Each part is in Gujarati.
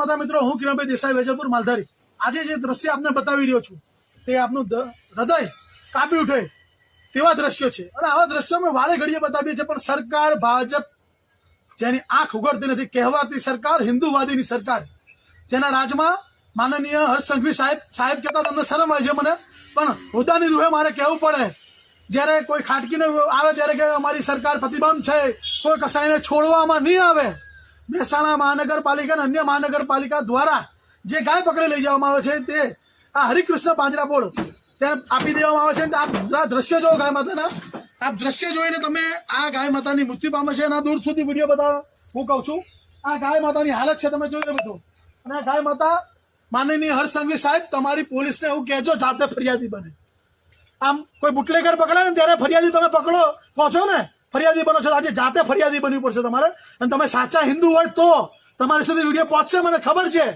માતા મિત્રો, હું કિરણભાઈ દેસાઈ, વેજલપુર, માલધારી. આજે જે દ્રશ્ય આપને બતાવી રહ્યો છું તે આપનું હૃદય કાપી ઉઠે તેવા દ્રશ્યો છે. અને આવા દ્રશ્યો અમે વારે ઘડીએ બતાવીએ છીએ, પણ સરકાર ભાજપ જેની આંખ ઉઘડતી નથી, કહેવાતી સરકાર હિન્દુવાદીની સરકાર, જેના રાજમાં માનનીય હર્ષ સંઘવી સાહેબ કહેતા તમને શરમ આવે છે મને, પણ હોદ્દાની રૂહે મારે કહેવું પડે. જ્યારે કોઈ ખાટકીને આવે ત્યારે કે અમારી સરકાર પ્રતિબંધ છે, કોઈ કસાઈને છોડવામાં નહીં આવે. મહેસાણા મહાનગરપાલિકા અને અન્ય મહાનગરપાલિકા દ્વારા જે ગાય પકડી લઈ જવામાં આવે છે તે આ હરિકૃષ્ણ પાંજરાપોળ ત્યાં આપી દેવામાં આવે છે. આપ દ્રશ્ય જો ગાય માતાના, આપ દ્રશ્ય જોઈને તમે આ ગાય માતાની મૃત્યુ પામે છે. એના દૂર સુધી વિડીયો બતાવો. હું કહું છું આ ગાય માતાની હાલત છે, તમે જોઈ લો બધું. અને આ ગાય માતા માનનીય હર્ષ સંઘવી સાહેબ, તમારી પોલીસને એવું કહેજો જાતે ફરિયાદી બને. આમ કોઈ બુટલેગર પકડાય ને ત્યારે ફરિયાદી તમે પકડો કહો છો ને, ફરિયાદી બનો છો. આજે જાતે ફરિયાદી બનવું પડશે તમારે. અને તમે સાચા હિન્દુ હોય તો તમારી સુધી વિડીયો પહોંચશે, મને ખબર છે.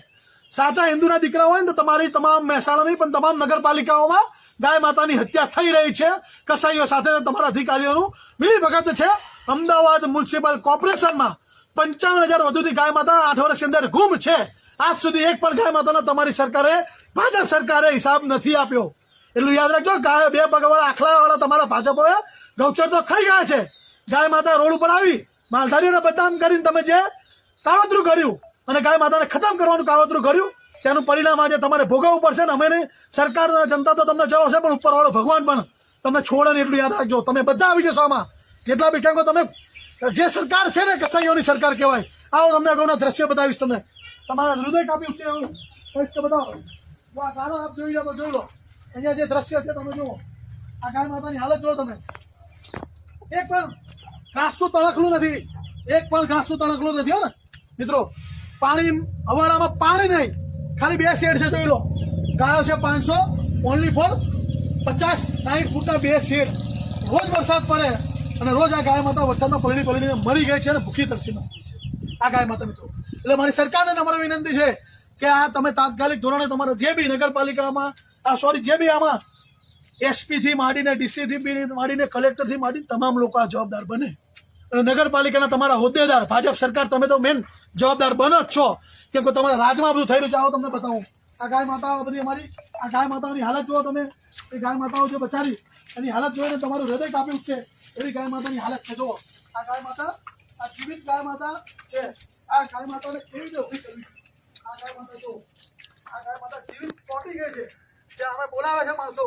સાચા હિન્દુના દીકરા હોય ને તો તમારી તમામ મહેસાણા નહીં પણ તમામ નગરપાલિકાઓમાં ગાય માતાની હત્યા થઈ રહી છે. કસાઈઓ સાથે તમારા અધિકારીઓનું મિલીભગત છે. અમદાવાદ મ્યુનિસિપલ કોર્પોરેશનમાં 55,000 વધુથી ગાય માતા 8 વર્ષની અંદર ગુમ છે. આજ સુધી એક પણ ગાય માતાનો તમારી સરકારે, ભાજપ સરકારે હિસાબ નથી આપ્યો. એટલું યાદ રાખજો. ગાય બે પગવાળા આખલાવાળા તમારા ભાજપોએ ગૌચર તો ખાઈ ગયા છે. ગાય માતા રોડ ઉપર આવી માલધારીઓને બદનામ કરીને તમે જે કાવતરું કર્યું અને ગાય માતાને ખતમ કરવાનું કાવતરું કર્યું, તેનું પરિણામ આજે તમારે ભોગવવું પડશે. ને અમે સરકાર જનતા તો તમને જવાબ છે, પણ ઉપરવાળો ભગવાન પણ તમને છોડે ને. એટલું યાદ રાખજો. તમે બધા આવી જશો આમાં. કેટલા બીટાંગો તમે, જે સરકાર છે ને કસાઈઓની સરકાર કહેવાય. આવો તમને અગાઉના દ્રશ્ય બતાવીશ. તમે તમારા હૃદય કાપી ઉઠશે એવું કહીશ તો બતાવો. આ ગાનો આપ જોઈ લો તો જોઈ લો. અહીંયા જે દ્રશ્ય છે તમે જુઓ. આ ગાય માતાની હાલત જુઓ તમે. એક પણ ઘાસનું તણખલું નથી, એક પણ ઘાસનું તણખલું નથી. હો ને મિત્રો, પાણી હવાડામાં પાણી નહીં, ખાલી 2 શેડ છે. જોઈ લો. ગાયો છે 500, ઓનલી ફોર 50-60 ફૂટના 2 શેડ. રોજ વરસાદ પડે અને રોજ આ ગાય માતા વરસાદમાં પલળી મરી ગઈ છે અને ભૂખી તરસી મરી ગઈ છે આ ગાય માતા મિત્રો. એટલે મારી સરકારને અમારી વિનંતી છે કે આ તમે તાત્કાલિક ધોરણે તમારા જે બી નગરપાલિકામાં જે બી આમાં એસપી થી માંડીને ડીસી થી માંડીને કલેક્ટર થી માંડીને તમામ લોકો આ જવાબદાર બને. અને નગરપાલિકાના તમારા હોદ્દેદાર, ભાજપ સરકાર, તમે તો મેન જવાબદાર બનો જ છો. કેમ કે તમારા રાજમાં બધું થઈ રહ્યું છે. આવો તમને બતાવું. આ ગાય માતાઓ બધી અમારી, આ ગાય માતાઓની હાલત જુઓ તમે. એ ગાય માતાઓ જે બચારી એની હાલત જોઈને તમારું હૃદય કાપી ઉઠશે એવી ગાય માતાની હાલત છે. જુઓ આ ગાય માતા, આ જીવિત ગાય માતા છે. આ ગાય માતાને કેવી રીતે ઉભી કરવી? આ ગાય માતા જુઓ, આ ગાય માતા જીવિત ચોંટી ગઈ છે. જે અમે બોલાવે છે માણસો